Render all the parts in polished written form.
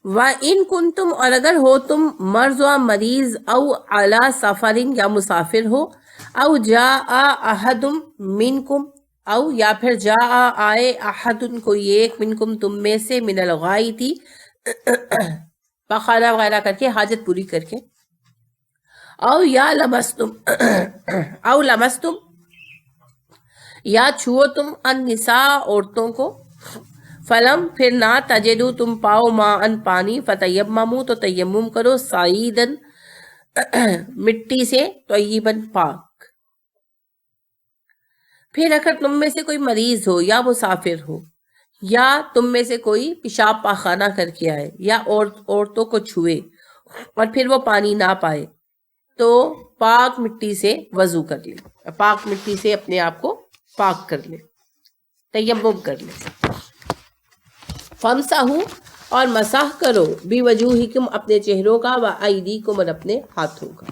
وَإِن كُنتم، اور اگر ہو تم مرض و مریض، او علی سفرین، یا مسافر ہو، او جاء احد منکم، او یا پھر جاء آئے احد کوئی ایک، منکم تم میں سے، من الغائط پخانہ وغیرہ کر کے، حاجت پوری کر کے، او یا لمستم او لمستم، یا چھو تم النساء عورتوں کو، فلم پھر نہ تجدو تم پاؤ ماء پانی، فتیممو تو تیمم کرو، سعیدن مٹی سے، طیباً پاک۔ پھر اگر تم میں سے کوئی مریض ہو یا مسافر ہو، یا تم میں سے کوئی پیشاب پاخانہ کر کے آئے، یا عورتوں کو چھوئے اور پھر وہ پانی نہ پائے، تو پاک مٹی سے وضو کر لے، پاک مٹی سے اپنے آپ کو پاک کر لے، تیمم کر لے۔ فَامْسَحُوا، اور مسح کرو، بِوَجُوهِكُمْ اپنے چہروں کا، وَأَيْدِيكُمْ اور اپنے ہاتھوں کا۔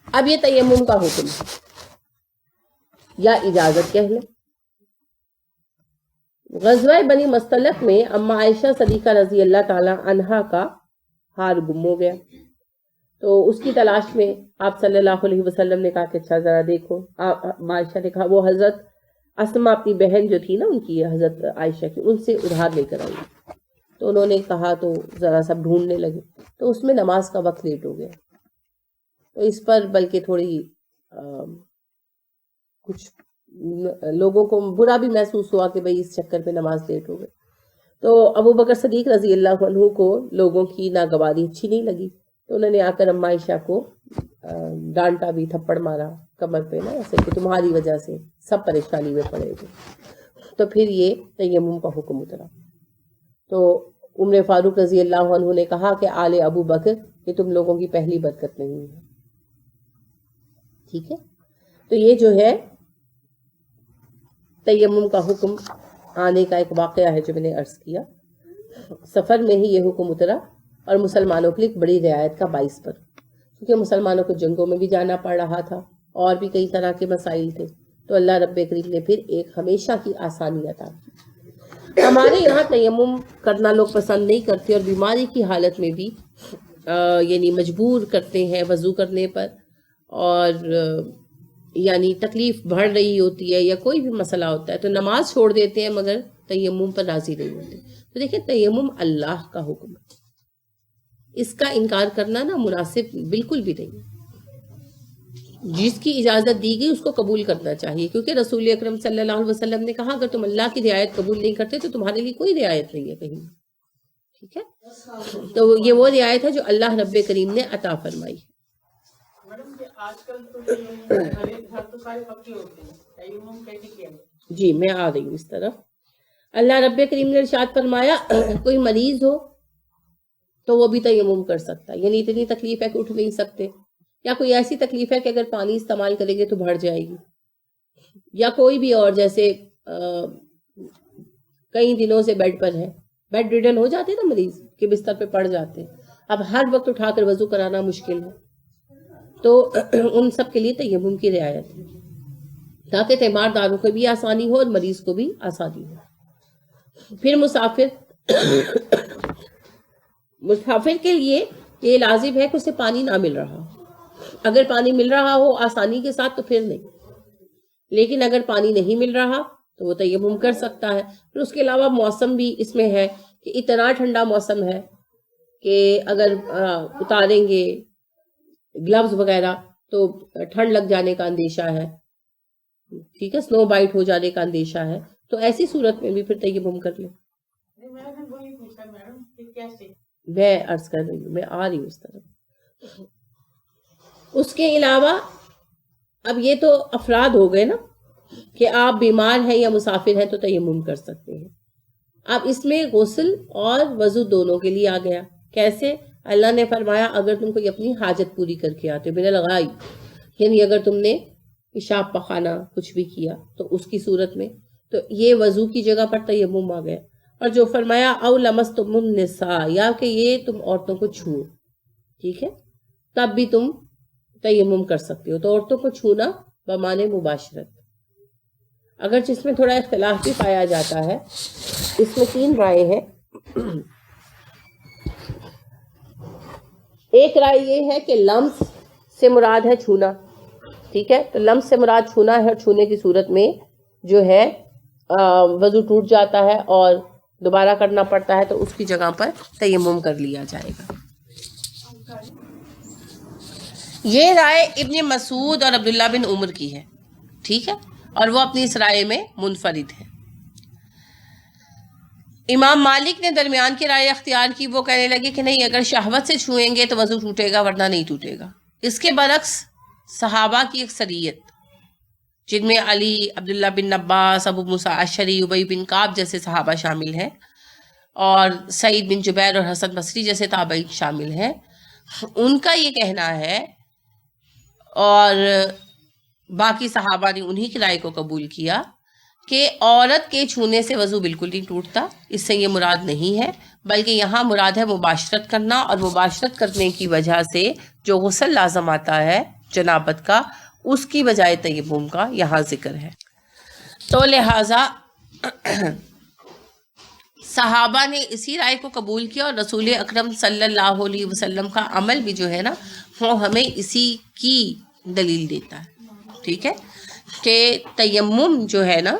اب یہ تیمم کا حکم ہے یا اجازت کہہ لیں۔ غزوہ بنی مستلق میں اما عائشہ صدیقہ رضی اللہ تعالی عنہا کا ہار گم ہو گیا، تو اس کی تلاش میں آپ صلی اللہ علیہ وسلم نے کہا کہ اچھا ذرا دیکھو۔ عائشہ نے کہا، وہ حضرت اسما اپنی بہن جو تھی نا ان کی، حضرت عائشہ کی، ان سے ادھار لے کر آئی، تو انہوں نے کہا، تو ذرا سب ڈھونڈنے لگے، تو اس میں نماز کا وقت لیٹ ہو گیا، تو اس پر بلکہ تھوڑی کچھ لوگوں کو برا بھی محسوس ہوا کہ بھئی اس چکر پہ نماز لیٹ ہو گئی، تو ابو بکر صدیق رضی اللہ عنہ کو لوگوں کی ناگواری اچھی نہیں لگی، تو انہوں نے آ کر اما عائشہ کو ڈانٹا بھی، تھپڑ مارا کمر پہ نا، ایسے کہ تمہاری وجہ سے سب پریشانی میں پڑے گے۔ تو پھر یہ تیمم کا حکم اترا، تو عمر فاروق رضی اللہ عنہ نے کہا کہ آل ابو بکر یہ تم لوگوں کی پہلی برکت نہیں ہے، ٹھیک ہے۔ تو یہ جو ہے تیمم کا حکم آنے کا ایک واقعہ ہے جو میں نے عرض کیا۔ سفر میں ہی یہ حکم اترا، اور مسلمانوں کے لیے ایک بڑی رعایت کا باعث پر، کیونکہ مسلمانوں کو جنگوں میں بھی جانا پڑ رہا تھا اور بھی کئی طرح کے مسائل تھے، تو اللہ رب کریم نے پھر ایک ہمیشہ کی آسانی عطا کی۔ ہمارے یہاں تیمم کرنا لوگ پسند نہیں کرتے، اور بیماری کی حالت میں بھی یعنی مجبور کرتے ہیں وضو کرنے پر، اور یعنی تکلیف بڑھ رہی ہوتی ہے یا کوئی بھی مسئلہ ہوتا ہے تو نماز چھوڑ دیتے ہیں، مگر تیمم پر راضی نہیں ہوتے۔ تو دیکھیں، تیمم اللہ کا حکم ہے، اس کا انکار کرنا نا مناسب بالکل بھی نہیں ہے۔ جس کی اجازت دی گئی اس کو قبول کرنا چاہیے، کیونکہ رسول اکرم صلی اللہ علیہ وسلم نے کہا، اگر تم اللہ کی رعایت قبول نہیں کرتے تو تمہارے لیے کوئی رعایت نہیں ہے کہیں، ٹھیک ہے۔ تو یہ وہ رعایت ہے جو اللہ رب کریم نے عطا فرمائی۔ جی میں آ رہی ہوں اس طرف۔ اللہ رب کریم نے ارشاد فرمایا، کوئی مریض ہو تو وہ بھی تیمم کر سکتا ہے، یعنی اتنی تکلیف ہے کہ اٹھ نہیں سکتے، یا کوئی ایسی تکلیف ہے کہ اگر پانی استعمال کریں گے تو بڑھ جائے گی، یا کوئی بھی اور جیسے کئی دنوں سے بیڈ پر ہے، بیڈ ریڈن ہو جاتے نا مریض کے بستر پہ پڑ جاتے، اب ہر وقت اٹھا کر وضو کرانا مشکل ہے، تو ان سب کے لیے تیمم کی رعایت ہے، تاکہ تیمار داروں کو بھی آسانی ہو اور مریض کو بھی آسانی ہو۔ پھر مسافر کے لیے یہ لازم ہے کہ اسے پانی نہ مل رہا ہو، اگر پانی مل رہا ہو آسانی کے ساتھ تو پھر نہیں، لیکن اگر پانی نہیں مل رہا تو وہ تیمم کر سکتا ہے۔ پھر اس کے علاوہ موسم بھی اس میں ہے کہ اتنا ٹھنڈا موسم ہے کہ اگر اتاریں گے گلوز وغیرہ تو ٹھنڈ لگ جانے کا اندیشہ ہے، ٹھیک ہے، سنو بائٹ ہو جانے کا اندیشہ ہے، تو ایسی صورت میں بھی پھر تیمم کر لیں۔ میں عرض کر رہی ہوں، میں آ رہی ہوں اس طرف۔ اس کے علاوہ اب یہ تو افراد ہو گئے نا کہ آپ بیمار ہیں یا مسافر ہیں تو تیمم کر سکتے ہیں۔ اب اس میں غسل اور وضو دونوں کے لیے آ گیا۔ کیسے؟ اللہ نے فرمایا، اگر تم کوئی اپنی حاجت پوری کر کے آتے ہو، من الغائط، یعنی اگر تم نے پیشاب پخانہ کچھ بھی کیا تو اس کی صورت میں، تو یہ وضو کی جگہ پر تیمم آ گیا۔ اور جو فرمایا او لمستم النساء، یا کہ یہ تم عورتوں کو چھو، ٹھیک ہے، تب بھی تم تیمم کر سکتے ہو۔ تو عورتوں کو چھونا بمعنی مباشرت۔ اگرچہ اس میں تھوڑا اختلاف بھی پایا جاتا ہے. اس میں 3 رائے ہیں. ایک رائے یہ ہے کہ لمس سے مراد ہے چھونا. ٹھیک ہے, تو لمس سے مراد چھونا ہے, اور چھونے کی صورت میں جو ہے وضو ٹوٹ جاتا ہے اور دوبارہ کرنا پڑتا ہے, تو اس کی جگہ پر تیمم کر لیا جائے گا. یہ رائے ابن مسعود اور عبداللہ بن عمر کی ہے. ٹھیک ہے, اور وہ اپنی اس رائے میں منفرد ہے. امام مالک نے درمیان کی رائے اختیار کی. وہ کہنے لگے کہ نہیں, اگر شہوت سے چھوئیں گے تو وضو ٹوٹے گا, ورنہ نہیں ٹوٹے گا. اس کے برعکس صحابہ کی اکثریت, جن میں علی, عبداللہ بن عباس, ابو موسیٰ اشعری, ابی بن کعب جیسے صحابہ شامل ہیں, اور سعید بن جبیر اور حسن بصری جیسے تابعین شامل ہیں, ان کا یہ کہنا ہے, اور باقی صحابہ نے انہی کی رائے کو قبول کیا, کہ عورت کے چھونے سے وضو بالکل نہیں ٹوٹتا. اس سے یہ مراد نہیں ہے, بلکہ یہاں مراد ہے مباشرت کرنا, اور مباشرت کرنے کی وجہ سے جو غسل لازم آتا ہے جنابت کا, اس کی بجائے تیمم کا یہاں ذکر ہے. تو لہٰذا صحابہ نے اسی رائے کو قبول کیا, اور رسول اکرم صلی اللہ علیہ وسلم کا عمل بھی جو ہے نا, وہ ہمیں اسی کی دلیل دیتا ہے. ٹھیک ہے, کہ تیمم جو ہے نا,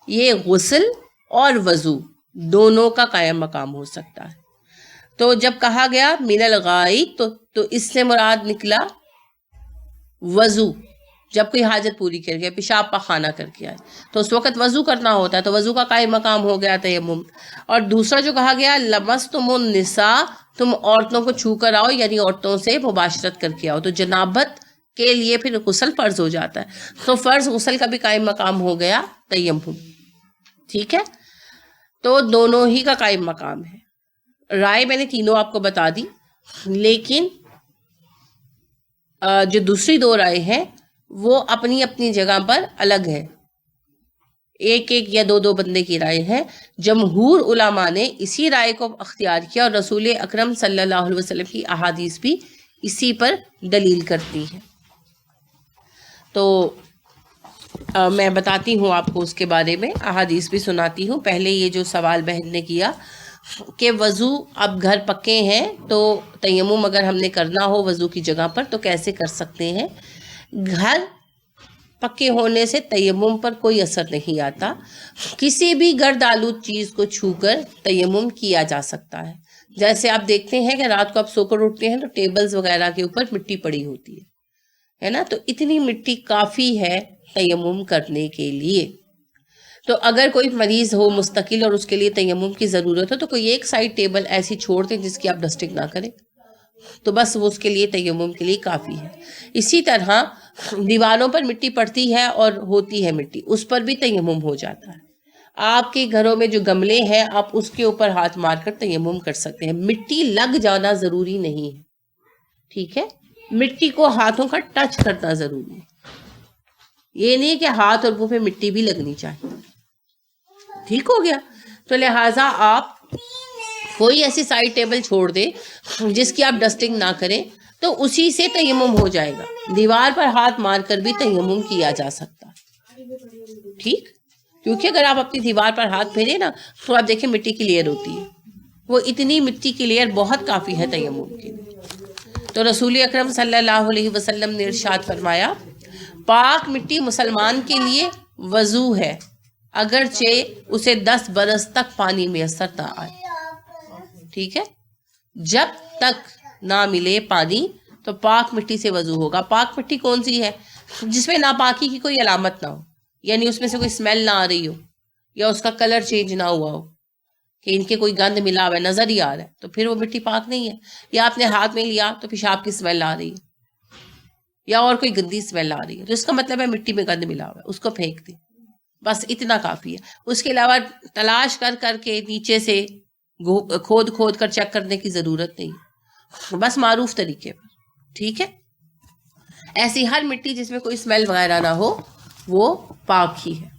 یہ غسل اور وضو دونوں کا قائم مقام ہو سکتا ہے. تو جب کہا گیا من الغائط, تو اس سے مراد نکلا وضو. جب کوئی حاجت پوری کر گیا, پیشاب پاخانہ کر کے آئے, تو اس وقت وضو کرنا ہوتا ہے, تو وضو کا قائم مقام ہو گیا تیمم. اور دوسرا جو کہا گیا لمستم النساء, تم عورتوں کو چھو کر آؤ, یعنی عورتوں سے مباشرت کر کے آؤ, تو جنابت کے لیے پھر غسل فرض ہو جاتا ہے. تو فرض غسل کا بھی قائم مقام ہو گیا تیمم. ٹھیک ہے, تو دونوں ہی کا قائم مقام ہے. رائے میں نے تینوں آپ کو بتا دی, لیکن جو دوسری 2 رائے ہیں وہ اپنی اپنی جگہ پر الگ ہے. ایک یا 2 بندے کی رائے ہے. جمہور علماء نے اسی رائے کو اختیار کیا, اور رسول اکرم صلی اللہ علیہ وسلم کی احادیث بھی اسی پر دلیل کرتی ہیں. تو میں بتاتی ہوں آپ کو اس کے بارے میں, احادیث بھی سناتی ہوں. پہلے یہ جو سوال بہن نے کیا کہ وضو اب گھر پکے ہیں, تو تیمم اگر ہم نے کرنا ہو وضو کی جگہ پر تو کیسے کر سکتے ہیں. گھر پکے ہونے سے تیمم پر کوئی اثر نہیں آتا. کسی بھی گرد آلود چیز کو چھو کر تیمم کیا جا سکتا ہے. جیسے آپ دیکھتے ہیں کہ رات کو آپ سو کر اٹھتے ہیں تو ٹیبلز وغیرہ کے اوپر مٹی پڑی ہوتی ہے نا, تو اتنی مٹی کافی ہے تیمم کرنے کے لیے. تو اگر کوئی مریض ہو مستقل اور اس کے لیے تیمم کی ضرورت ہو, تو کوئی ایک سائڈ ٹیبل ایسی چھوڑ دیں جس کی آپ ڈسٹنگ نہ کریں, تو بس وہ اس کے لیے تیمم کے لیے کافی ہے. اسی طرح دیواروں پر مٹی پڑتی ہے اور ہوتی ہے مٹی, اس پر بھی تیمم ہو جاتا ہے. آپ کے گھروں میں جو گملے ہیں, آپ اس کے اوپر ہاتھ مار کر تیمم کر سکتے ہیں. مٹی لگ جانا ضروری نہیں ہے. ٹھیک ہے, مٹی کو ہاتھوں کا ٹچ کرنا ضروری ہے. یہ نہیں کہ ہاتھ اور منہ پہ مٹی بھی لگنی چاہیے. ٹھیک ہو گیا. تو لہٰذا آپ کوئی ایسی سائڈ ٹیبل چھوڑ دیں جس کی آپ ڈسٹنگ نہ کریں, تو اسی سے تیمم ہو جائے گا. دیوار پر ہاتھ مار کر بھی تیمم کیا جا سکتا. ٹھیک, کیونکہ اگر آپ اپنی دیوار پر ہاتھ پھیریں نا, تو آپ دیکھیں مٹی کی لیئر ہوتی ہے, وہ اتنی مٹی کی لیئر بہت کافی ہے تیمم کے لیے. تو رسول اکرم صلی اللہ علیہ وسلم نے ارشاد فرمایا, پاک مٹی مسلمان کے لیے وضو ہے, اگرچہ اسے 10 برس تک پانی میسر نہ آئے. ٹھیک ہے, جب تک نہ ملے پانی تو پاک مٹی سے وضو ہوگا. پاک مٹی کون سی ہے؟ جس میں ناپاکی کی کوئی علامت نہ ہو, یعنی اس میں سے کوئی اسمیل نہ آ رہی ہو, یا اس کا کلر چینج نہ ہوا ہو, کہ ان کے کوئی گند ملا ہوا ہے, نظر ہی آ رہا ہے, تو پھر وہ مٹی پاک نہیں ہے. یا آپ نے ہاتھ میں لیا تو پیشاب کی اسمیل آ رہی ہے, یا اور کوئی گندی اسمیل آ رہی ہے, تو اس کا مطلب ہے مٹی میں گند ملا ہوا ہے, اس کو پھینک دیں. بس اتنا کافی ہے. اس کے علاوہ تلاش کر کر کے نیچے سے کھود کر چیک کرنے کی ضرورت نہیں, بس معروف طریقے پر. ٹھیک ہے, ایسی ہر مٹی جس میں کوئی اسمیل وغیرہ نہ ہو وہ پاک ہی ہے.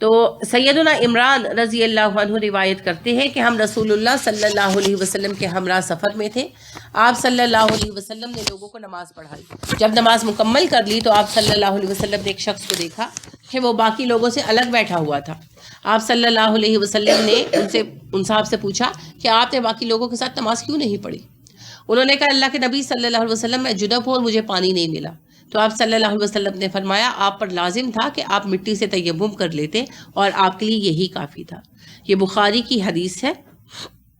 تو سیدنا عمران رضی اللہ عنہ روایت کرتے ہیں کہ ہم رسول اللہ صلی اللہ علیہ وسلم کے ہمراہ سفر میں تھے. آپ صلی اللہ علیہ وسلم نے لوگوں کو نماز پڑھائی. جب نماز مکمل کر لی تو آپ صلی اللہ علیہ وسلم نے ایک شخص کو دیکھا کہ وہ باقی لوگوں سے الگ بیٹھا ہوا تھا. آپ صلی اللہ علیہ وسلم نے ان صاحب سے پوچھا کہ آپ نے باقی لوگوں کے ساتھ نماز کیوں نہیں پڑھی؟ انہوں نے کہا اللہ کے نبی صلی اللہ علیہ وسلم میں جنب ہوں اور مجھے پانی نہیں ملا. تو آپ صلی اللہ علیہ وسلم نے فرمایا آپ پر لازم تھا کہ آپ مٹی سے تیمم کر لیتے اور آپ کے لیے یہی کافی تھا. یہ بخاری کی حدیث ہے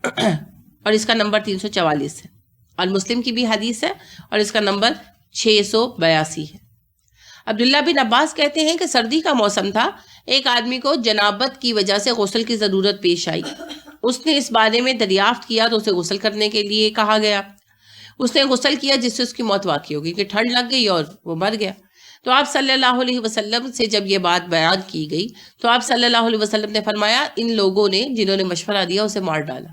اور اس کا نمبر 344 ہے، اور مسلم کی بھی حدیث ہے اور اس کا نمبر 682 ہے. عبداللہ بن عباس کہتے ہیں کہ سردی کا موسم تھا، ایک آدمی کو جنابت کی وجہ سے غسل کی ضرورت پیش آئی. اس نے اس بارے میں دریافت کیا تو اسے غسل کرنے کے لیے کہا گیا. اس نے غسل کیا جس سے اس کی موت واقع ہو گئی کہ ٹھنڈ لگ گئی اور وہ مر گیا. تو آپ صلی اللہ علیہ وسلم سے جب یہ بات بیان کی گئی تو آپ صلی اللہ علیہ وسلم نے فرمایا ان لوگوں نے جنہوں نے مشورہ دیا اسے مار ڈالا.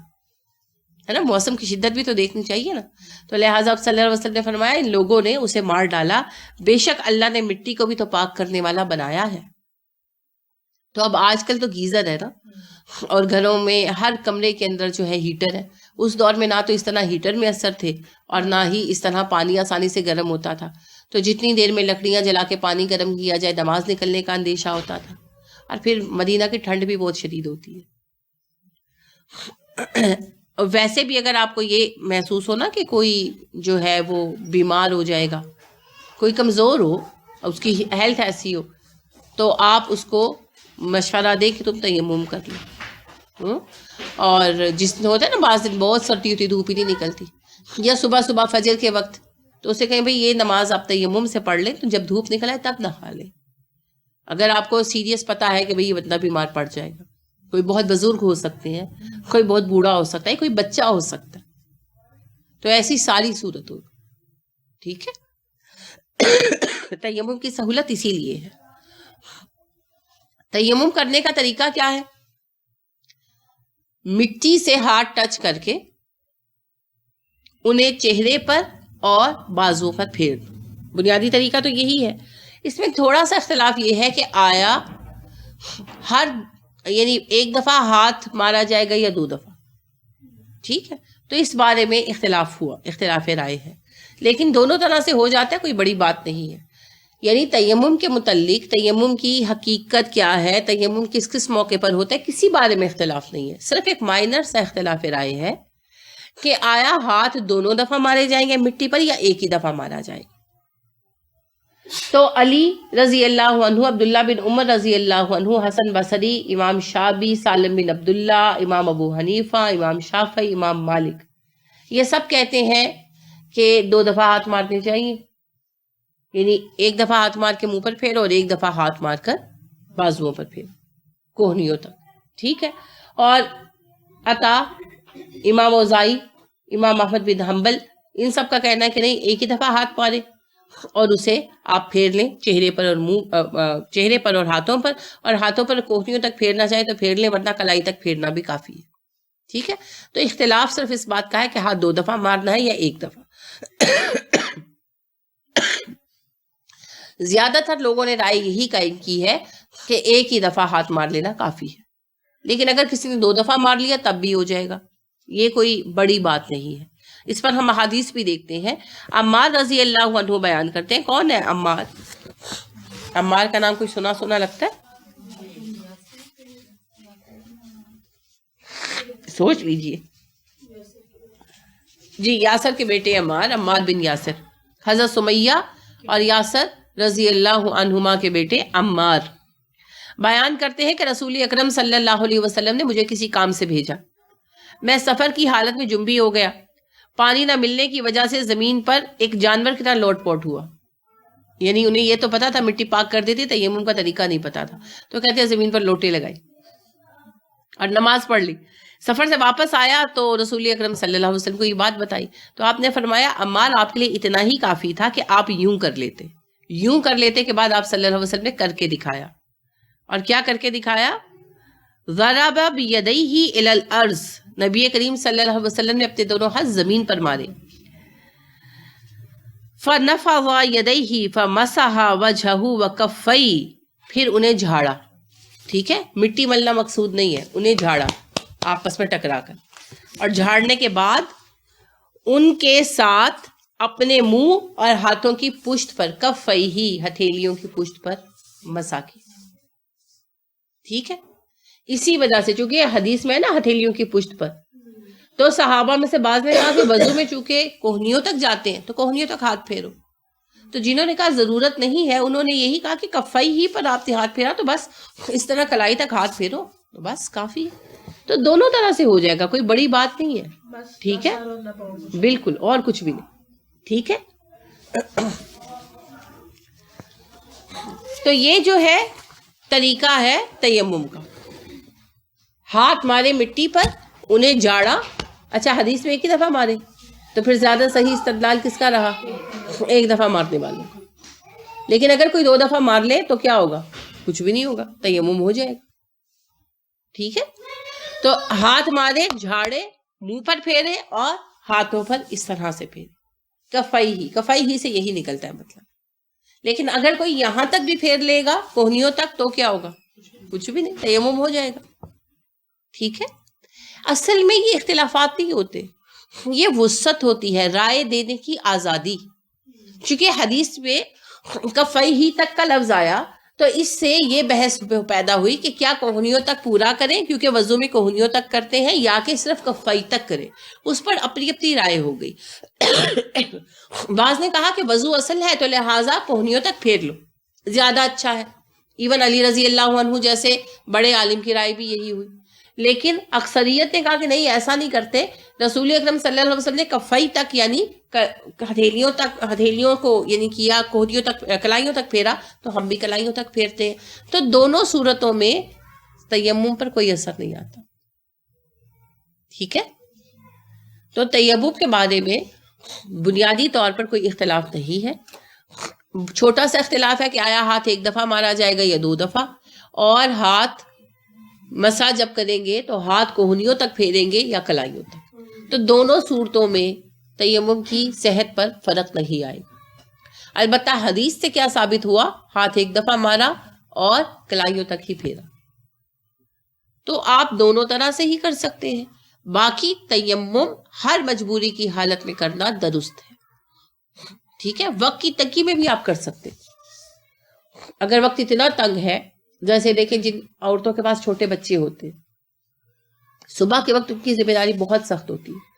ہے نا، موسم کی شدت بھی تو دیکھنی چاہیے نا. تو لہٰذا آپ صلی اللہ علیہ وسلم نے فرمایا ان لوگوں نے اسے مار ڈالا، بے شک اللہ نے مٹی کو بھی تو پاک کرنے والا بنایا ہے. تو اب آج کل تو گیزر ہے نا، اور گھروں میں ہر کمرے کے اندر جو ہے ہیٹر ہے. اس دور میں نہ تو اس طرح ہیٹر میں اثر تھے اور نہ ہی اس طرح پانی آسانی سے گرم ہوتا تھا. تو جتنی دیر میں لکڑیاں جلا کے پانی گرم کیا جائے نماز نکلنے کا اندیشہ ہوتا تھا. اور پھر مدینہ کی ٹھنڈ بھی بہت شدید ہوتی ہے. اور ویسے بھی اگر آپ کو یہ محسوس ہو نا کہ کوئی جو ہے وہ بیمار ہو جائے گا، کوئی کمزور ہو، اس کی ہیلتھ ایسی ہو، تو آپ اس کو مشورہ دے کہ تم تیمم کر لو. اور جس میں ہوتا ہے نا بعض دن بہت سردی ہوتی، دھوپ ہی نہیں نکلتی، یا صبح صبح فجر کے وقت، تو اسے کہیں بھئی یہ نماز آپ تیمم سے پڑھ لیں، تو جب دھوپ نکل آئے تب نہا لیں. اگر آپ کو سیریس پتہ ہے کہ بھئی یہ بندہ بیمار پڑ جائے گا، کوئی بہت بزرگ ہو سکتے ہیں، کوئی بہت بوڑھا ہو سکتا ہے، کوئی بچہ ہو سکتا ہے، تو ایسی ساری صورت ہوگی. ٹھیک ہے. تیمم کی سہولت اسی لیے ہے. تیمم کرنے کا طریقہ کیا ہے؟ مٹی سے ہاتھ ٹچ کر کے انہیں چہرے پر اور بازو پر پھیر دو. بنیادی طریقہ تو یہی ہے. اس میں تھوڑا سا اختلاف یہ ہے کہ آیا یعنی ایک دفعہ ہاتھ مارا جائے گا یا 2 دفعہ. ٹھیک ہے، تو اس بارے میں اختلاف رائے ہے، لیکن دونوں طرح سے ہو جاتا ہے، کوئی بڑی بات نہیں ہے. یعنی تیمم کے متعلق تیمم کی حقیقت کیا ہے، تیمم کس کس موقع پر ہوتا ہے، کسی بارے میں اختلاف نہیں ہے. صرف ایک مائنر سا اختلاف رائے ہے کہ آیا ہاتھ 2 دفعہ مارے جائیں گے مٹی پر یا ایک ہی دفعہ مارا جائے گا. تو علی رضی اللہ عنہ، عبداللہ بن عمر رضی اللہ عنہ، حسن بصری، امام شعبی، سالم بن عبداللہ، امام ابو حنیفہ، امام شافعی، امام مالک، یہ سب کہتے ہیں کہ 2 دفعہ ہاتھ مارنے چاہیے. یعنی ایک دفعہ ہاتھ مار کے منہ پر پھیرو اور ایک دفعہ ہاتھ مار کر بازوؤں پر پھیرو، کوہنیوں تک. ٹھیک ہے. اور عطا، امام اوزائی، امام احمد بن حنبل، ان سب کا کہنا ہے کہ نہیں، ایک ہی دفعہ ہاتھ مارے اور اسے آپ پھیر لیں چہرے پر اور چہرے پر اور ہاتھوں پر، اور ہاتھوں پر کوہنیوں تک پھیرنا چاہے تو پھیر لیں، ورنہ کلائی تک پھیرنا بھی کافی ہے. ٹھیک ہے. تو اختلاف صرف اس بات کا ہے کہ ہاتھ 2 دفعہ مارنا ہے یا ایک دفعہ. زیادہ تر لوگوں نے رائے یہی قائم کی ہے کہ ایک ہی دفعہ ہاتھ مار لینا کافی ہے، لیکن اگر کسی نے 2 دفعہ مار لیا تب بھی ہو جائے گا، یہ کوئی بڑی بات نہیں ہے. اس پر ہم احادیث بھی دیکھتے ہیں. عمار رضی اللہ عنہ بیان کرتے ہیں. کون ہے عمار؟ عمار کا نام کوئی سنا لگتا ہے؟ سوچ لیجئے. جی، یاسر کے بیٹے عمار بن یاسر، حضرت سمیہ اور یاسر رضی اللہ عنہما کے بیٹے عمار بیان کرتے ہیں کہ رسول اکرم صلی اللہ علیہ وسلم نے مجھے کسی کام سے بھیجا. میں سفر کی حالت میں جنبی ہو گیا. پانی نہ ملنے کی وجہ سے زمین پر ایک جانور کی طرح لوٹ پوٹ ہوا. یعنی انہیں یہ تو پتا تھا مٹی پاک کر دیتی، تیمم کا طریقہ نہیں پتا تھا، تو کہتے ہیں زمین پر لوٹے لگائی اور نماز پڑھ لی. سفر سے واپس آیا تو رسول اکرم صلی اللہ علیہ وسلم کو یہ بات بتائی تو آپ نے فرمایا عمار آپ کے لیے اتنا ہی کافی تھا کہ آپ یوں کر لیتے کے بعد آپ صلی اللہ علیہ وسلم نے کر کے دکھایا. اور کیا کر کے دکھایا؟ ضرب بیدیہ الی الارض، نبی کریم صلی اللہ علیہ وسلم نے اپنے دونوں ہاتھ زمین پر مارے. فنفض یدیہ فمسح وجہہ وکفیہ، پھر انہیں جھاڑا. ٹھیک ہے، مٹی ملنا مقصود نہیں ہے، انہیں جھاڑا آپس میں ٹکرا کر، اور جھاڑنے کے بعد ان کے ساتھ اپنے منہ اور ہاتھوں کی پشت پر، کفیہ ہتھیلیوں کی پشت پر مسا کی. ٹھیک ہے. اسی وجہ سے چونکہ حدیث میں ہے نا ہتھیلیوں کی پشت پر، تو صحابہ میں سے بعض نے کہا کہ وضو میں چونکہ کوہنیوں تک جاتے ہیں تو کوہنیوں تک ہاتھ پھیرو. تو جنہوں نے کہا ضرورت نہیں ہے انہوں نے یہی کہا کہ کفائی ہی پر آپ نے ہاتھ پھیرا تو بس اس طرح کلائی تک ہاتھ پھیرو تو بس کافی ہے. تو دونوں طرح سے ہو جائے گا، کوئی بڑی بات نہیں ہے. ٹھیک ہے، بالکل، اور کچھ بھی نہیں. ٹھیک ہے. تو یہ جو ہے طریقہ ہے تیمم کا. ہاتھ مارے مٹی پر، انہیں جاڑا. اچھا حدیث میں ایک ہی دفعہ مارے تو پھر زیادہ صحیح استدلال کس کا رہا؟ ایک دفعہ مارنے والوں کا. لیکن اگر کوئی 2 دفعہ مار لے تو کیا ہوگا؟ کچھ بھی نہیں ہوگا، تیمم ہو جائے گا. ٹھیک ہے. تو ہاتھ مارے، جھاڑے، منہ پر پھیرے اور ہاتھوں پر اس طرح سے پھیرے. کفائی ہی سے یہی نکلتا ہے مطلب. لیکن اگر کوئی یہاں تک بھی پھیر لے گا کوہنیوں تک تو کیا ہوگا؟ کچھ بھی نہیں، تیمم ہو جائے گا. ٹھیک ہے. اصل میں یہ اختلافات نہیں ہوتے، یہ وسعت ہوتی ہے، رائے دینے کی آزادی. چونکہ حدیث میں کفائی ہی تک کا لفظ آیا تو اس سے یہ بحث پیدا ہوئی کہ کیا کوہنیوں تک پورا کریں کیونکہ وضو میں کوہنیوں تک کرتے ہیں، یا کہ صرف کفائی تک کریں. اس پر اپنی اپنی رائے ہو گئی. بعض نے کہا کہ وضو اصل ہے تو لہٰذا کوہنیوں تک پھیر لو، زیادہ اچھا ہے. ایون علی رضی اللہ عنہ جیسے بڑے عالم کی رائے بھی یہی ہوئی. لیکن اکثریت نے کہا کہ نہیں، ایسا نہیں کرتے. رسول اکرم صلی اللہ علیہ وسلم نے کفائی تک یعنی ہتھیلیوں کو یعنی کیا، کوہنیوں تک، کلائیوں تک پھیرا تو ہم بھی کلائیوں تک پھیرتے ہیں. تو دونوں صورتوں میں تیمم پر کوئی اثر نہیں آتا. ٹھیک ہے. تو تیمم کے بارے میں بنیادی طور پر کوئی اختلاف نہیں ہے. چھوٹا سا اختلاف ہے کہ آیا ہاتھ 1 دفعہ مارا جائے گا یا 2 دفعہ، اور ہاتھ مسا جب کریں گے تو ہاتھ کوہنیوں تک پھیریں گے یا کلائیوں تک. تو دونوں صورتوں میں تیمم کی صحت پر فرق نہیں آئے گا. البتہ حدیث سے کیا ثابت ہوا؟ ہاتھ 1 دفعہ مارا اور کلائیوں تک ہی پھیرا. تو آپ دونوں طرح سے ہی کر سکتے ہیں. باقی تیمم ہر مجبوری کی حالت میں کرنا درست ہے. ٹھیک ہے. وقت کی تنگی میں بھی آپ کر سکتے. اگر وقت اتنا تنگ ہے، جیسے دیکھیں جن عورتوں کے پاس چھوٹے بچے ہوتے ہیں، صبح کے وقت ان کی ذمہ داری بہت سخت ہوتی ہے.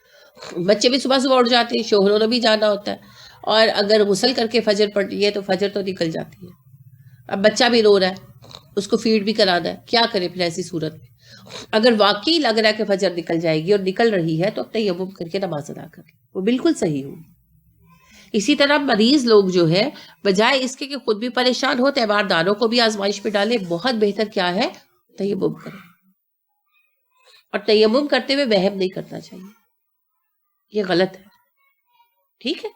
بچے بھی صبح اٹھ جاتے ہیں، شوہروں نے بھی جانا ہوتا ہے، اور اگر غسل کر کے فجر پڑتی ہے تو فجر تو نکل جاتی ہے. اب بچہ بھی رو رہا ہے، اس کو فیڈ بھی کرانا ہے، کیا کرے پھر ایسی صورت میں؟ اگر واقعی لگ رہا ہے کہ فجر نکل جائے گی اور نکل رہی ہے تو اب تیمم کر کے نماز ادا کرے، وہ بالکل صحیح ہوگی. اسی طرح مریض لوگ جو ہے بجائے اس کے کہ خود بھی پریشان ہو، تہوار داروں کو بھی آزمائش پہ ڈالے، بہت بہتر کیا ہے؟ تیمم کرے. اور تیمم کرتے ہوئے وہم نہیں کرنا چاہیے، یہ غلط ہے. ٹھیک ہے.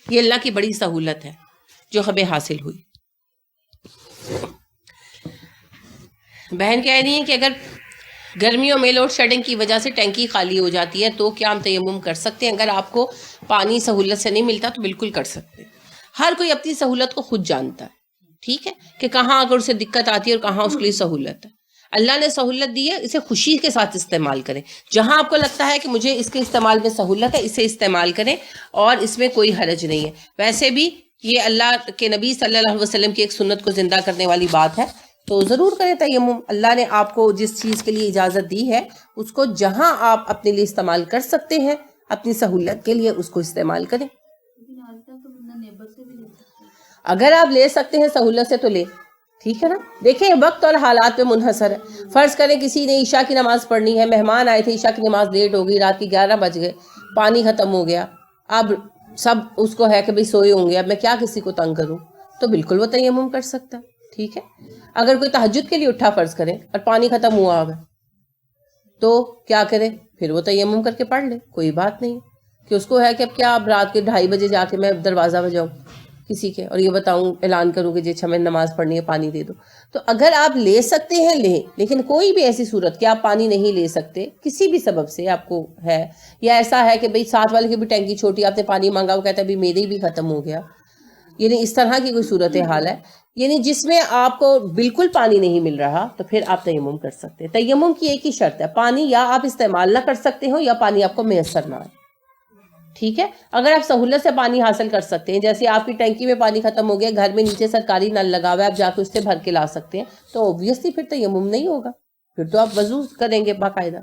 یہ اللہ کی بڑی سہولت ہے جو ہمیں حاصل ہوئی. بہن کہہ رہی ہیں کہ اگر گرمیوں میں لوڈ شیڈنگ کی وجہ سے ٹینکی خالی ہو جاتی ہے تو کیا ہم تیمم کر سکتے ہیں؟ اگر آپ کو پانی سہولت سے نہیں ملتا تو بالکل کر سکتے ہیں. ہر کوئی اپنی سہولت کو خود جانتا ہے. ٹھیک ہے، کہ کہاں اگر اسے دقت آتی ہے اور کہاں اس کے لیے سہولت ہے. اللہ نے سہولت دی ہے، اسے خوشی کے ساتھ استعمال کریں. جہاں آپ کو لگتا ہے کہ مجھے اس کے استعمال میں سہولت ہے، اسے استعمال کریں اور اس میں کوئی حرج نہیں ہے. ویسے بھی یہ اللہ کے نبی صلی اللہ علیہ وسلم کی ایک سنت کو زندہ کرنے والی بات ہے، تو ضرور کریں تیمم. اللہ نے آپ کو جس چیز کے لیے اجازت دی ہے اس کو جہاں آپ اپنے لیے استعمال کر سکتے ہیں اپنی سہولت کے لیے اس کو استعمال کریں. اگر آپ لے سکتے ہیں سہولت سے تو لے. ٹھیک ہے نا. دیکھیں وقت اور حالات پہ منحصر ہے. فرض کریں کسی نے عشاء کی نماز پڑھنی ہے، مہمان آئے تھے، عشاء کی نماز لیٹ ہو گئی، رات کی 11 بج گئے، پانی ختم ہو گیا، اب سب اس کو ہے کہ بھئی سوئے ہوں گے، اب میں کیا کسی کو تنگ کروں، تو بالکل وہ تیمم کر سکتا ہے. ٹھیک ہے. اگر کوئی تہجد کے لیے اٹھا فرض کریں اور پانی ختم ہوا ہوگا تو کیا کرے؟ پھر وہ تیمم کر کے پڑھ لے، کوئی بات نہیں. کہ اس کو ہے کہ اب کیا اب رات کے 2:30 بجے جا کے میں دروازہ بجاؤں کسی کے اور یہ بتاؤں، اعلان کروں کہ جی اچھا میں نماز پڑھنی ہے، پانی دے دو. تو اگر آپ لے سکتے ہیں لیں، لیکن کوئی بھی ایسی صورت کہ آپ پانی نہیں لے سکتے کسی بھی سبب سے آپ کو ہے، یا ایسا ہے کہ بھئی ساتھ والے کی بھی ٹینکی چھوٹی، آپ نے پانی مانگا، وہ کہتا ہے بھی میری بھی ختم ہو گیا، یعنی اس طرح کی کوئی صورت حال ہے یعنی جس میں آپ کو بالکل پانی نہیں مل رہا، تو پھر آپ تیمم کر سکتے ہیں. تیمم کی ایک ہی شرط ہے، پانی یا آپ استعمال نہ کر سکتے ہو یا پانی آپ کو میسر نہ آئے. ٹھیک ہے. اگر آپ سہولت سے پانی حاصل کر سکتے ہیں، جیسے آپ کی ٹینکی میں پانی ختم ہو گیا، گھر میں نیچے سرکاری نل لگا ہوا ہے، آپ جا کے اس سے بھر کے لا سکتے ہیں، تو اوبویسلی پھر تیمم نہیں ہوگا، پھر تو آپ وضو کریں گے باقاعدہ.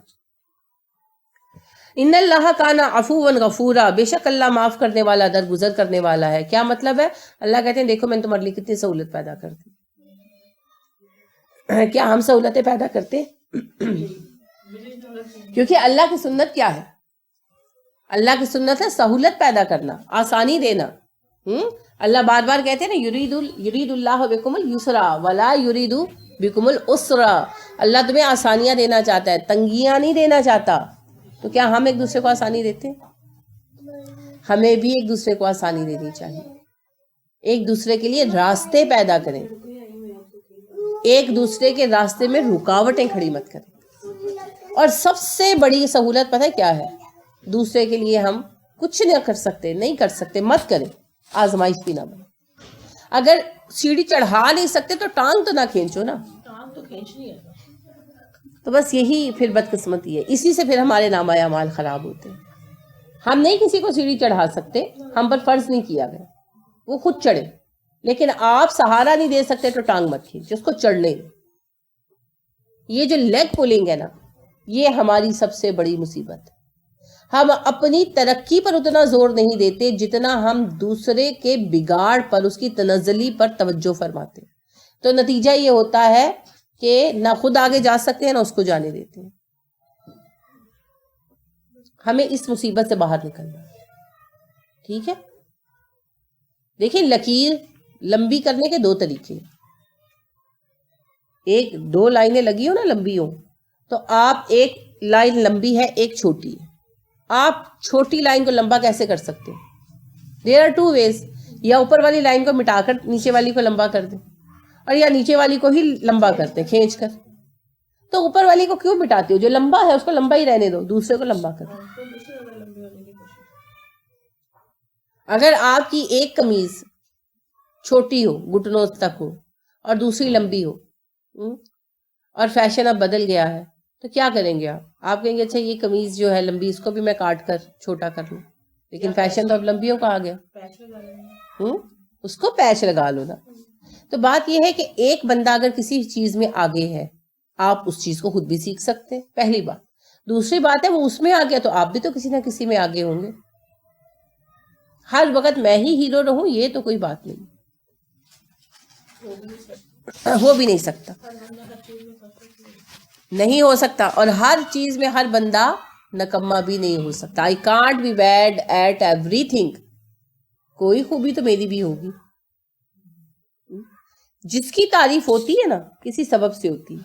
ان اللہ کان عفوا غفورا، بے شک اللہ معاف کرنے والا، درگزر کرنے والا ہے. کیا مطلب ہے؟ اللہ کہتے ہیں دیکھو میں نے تمہارے لیے کتنی سہولت پیدا کر دی. کیا ہم سہولتیں پیدا کرتے؟ کیونکہ اللہ کی سنت کیا ہے؟ اللہ کی سنت ہے سہولت پیدا کرنا، آسانی دینا. اللہ بار بار کہتے ہیں نا یرید اللہ بکم الیسرا ولا یرید بکم العسرا. اللہ تمہیں آسانیاں دینا چاہتا ہے، تنگیاں نہیں دینا چاہتا. تو کیا ہم ایک دوسرے کو آسانی دیتے ہیں؟ ہمیں بھی ایک دوسرے کو آسانی دینی چاہیے. ایک دوسرے کے لیے راستے پیدا کریں، ایک دوسرے کے راستے میں رکاوٹیں کھڑی مت کریں. اور سب سے بڑی سہولت پتہ ہے کیا ہے؟ دوسرے کے لیے ہم کچھ نہیں کر سکتے مت کریں، آزمائش بھی نہ بنے. اگر سیڑھی چڑھا نہیں سکتے تو ٹانگ تو نہ کھینچو نا، ٹانگ تو کھینچنی ہے. تو بس یہی پھر بدقسمتی ہے، اسی سے پھر ہمارے نامہ اعمال خراب ہوتے ہیں. ہم نہیں کسی کو سیڑھی چڑھا سکتے، ہم پر فرض نہیں کیا گیا، وہ خود چڑھے. لیکن آپ سہارا نہیں دے سکتے تو ٹانگ مت کھینچ، اس کو چڑھنے. یہ جو لیگ پولنگ ہے نا، یہ ہماری سب سے بڑی مصیبت ہے. ہم اپنی ترقی پر اتنا زور نہیں دیتے جتنا ہم دوسرے کے بگاڑ پر، اس کی تنزلی پر توجہ فرماتے. تو نتیجہ یہ ہوتا ہے کہ نہ خود آگے جا سکتے ہیں نہ اس کو جانے دیتے ہیں. ہمیں اس مصیبت سے باہر نکلنا ہے. ٹھیک ہے، دیکھیں لکیر لمبی کرنے کے دو طریقے. ایک دو لائنیں لگی ہو نا لمبی ہو، تو آپ ایک لائن لمبی ہے ایک چھوٹی ہے، آپ چھوٹی لائن کو لمبا کیسے کر سکتے ہیں؟ There are two ways. یا اوپر والی لائن کو مٹا کر نیچے والی کو لمبا کر دیں، اور یا نیچے والی کو ہی لمبا کرتے کھینچ کر. تو اوپر والی کو کیوں مٹاتے ہو؟ جو لمبا ہے اس کو لمبا ہی رہنے دو، دوسرے کو لمبا کر دو. اگر آپ کی ایک قمیض چھوٹی ہو گھٹنوں تک ہو اور دوسری لمبی ہو، اور فیشن اب بدل گیا ہے، تو کیا کریں گے آپ کہیں گے اچھا یہ قمیض جو ہے لمبی، اس کو بھی میں کاٹ کر چھوٹا کر لوں. لیکن فیشن تو اب لمبیوں کا آ گیا، اس کو پیچ لگا لو نا. تو بات یہ ہے کہ ایک بندہ اگر کسی چیز میں آگے ہے، آپ اس چیز کو خود بھی سیکھ سکتے ہیں، پہلی بات. دوسری بات ہے وہ اس میں آ گیا تو آپ بھی تو کسی نہ کسی میں آگے ہوں گے. ہر وقت میں ہی ہیرو رہوں یہ تو کوئی بات نہیں، ہو بھی نہیں سکتا، نہیں ہو سکتا. اور ہر چیز میں ہر بندہ نکما بھی نہیں ہو سکتا. I can't be bad at everything. کوئی خوبی تو میری بھی ہوگی. جس کی تعریف ہوتی ہے نا کسی سبب سے ہوتی ہے.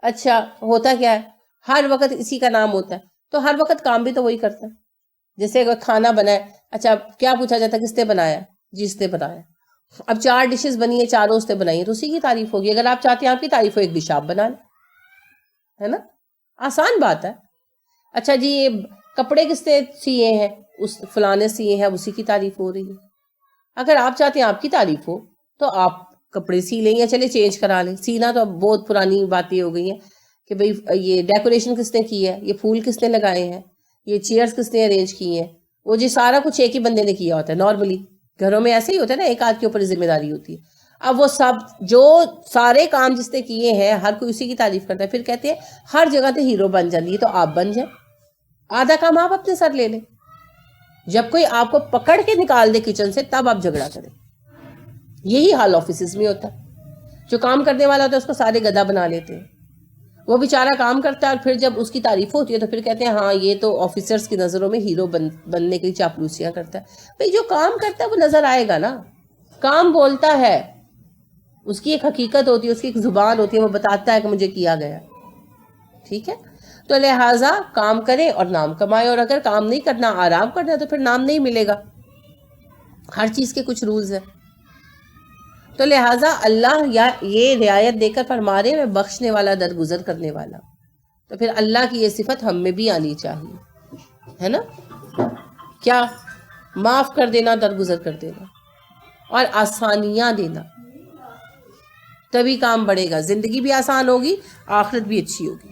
اچھا ہوتا کیا ہے؟ ہر وقت اسی کا نام ہوتا ہے تو ہر وقت کام بھی تو وہی کرتا ہے. جیسے اگر کھانا بنا ہے، اچھا کیا پوچھا جاتا ہے کس نے بنایا؟ جی اس نے بنایا. اب 4 ڈشز بنی ہے، چاروں اس نے بنائی ہے تو اسی کی تعریف ہوگی. اگر آپ چاہتے ہیں آپ کی تعریف ہو، ایک ڈش آپ بنا لیں، ہے نا، آسان بات ہے. اچھا جی یہ کپڑے کس نے سیے ہیں؟ اس فلاں نے سیے ہیں، اسی کی تعریف ہو رہی ہے. اگر آپ چاہتے ہیں آپ کی تعریف ہو تو آپ کپڑے سی لیں یا چلے چینج کرا لیں. سینا تو اب بہت پرانی باتیں ہو گئی ہیں کہ بھئی یہ ڈیکوریشن کس نے کی ہے، یہ پھول کس نے لگائے ہیں، یہ چیئرز کس نے ارینج کی ہیں. وہ جی سارا کچھ ایک ہی بندے نے کیا ہوتا ہے. نارملی گھروں میں ایسے ہی ہوتا ہے نا، ایک آدھ کے اوپر ذمہ داری ہوتی ہے. اب وہ سب جو سارے کام جس نے کیے ہیں ہر کوئی اسی کی تعریف کرتا ہے. پھر کہتے ہیں ہر جگہ تے ہیرو بن جاتی ہے، تو آپ بن جائیں، آدھا کام آپ اپنے سر لے لیں. جب کوئی آپ کو پکڑ کے نکال دے کچن سے تب آپ جھگڑا کریں. یہی حال آفیسز میں ہوتا ہے. جو کام کرنے والا ہوتا ہے اس کو سارے گدھا بنا لیتے ہیں. وہ بیچارہ کام کرتا ہے اور پھر جب اس کی تعریف ہوتی ہے تو پھر کہتے ہیں ہاں یہ تو آفیسرز کی نظروں میں ہیرو بننے کے لیے چاپلوسیاں کرتا ہے. بھئی جو کام کرتا ہے وہ نظر آئے گا نا. کام بولتا ہے، اس کی ایک حقیقت ہوتی ہے، اس کی ایک زبان ہوتی ہے، وہ بتاتا ہے کہ مجھے کیا گیا. ٹھیک ہے، تو لہٰذا کام کریں اور نام کمائیں. اور اگر کام نہیں کرنا، آرام کرنا ہے تو پھر نام نہیں ملے گا. ہر چیز کے کچھ رولز ہیں. تو لہٰذا اللہ یا یہ رعایت دے کر فرما رہے ہیں میں بخشنے والا درگزر کرنے والا. تو پھر اللہ کی یہ صفت ہم میں بھی آنی چاہیے، ہے نا. کیا؟ معاف کر دینا، درگزر کر دینا اور آسانیاں دینا. تبھی کام بڑھے گا، زندگی بھی آسان ہوگی، آخرت بھی اچھی ہوگی.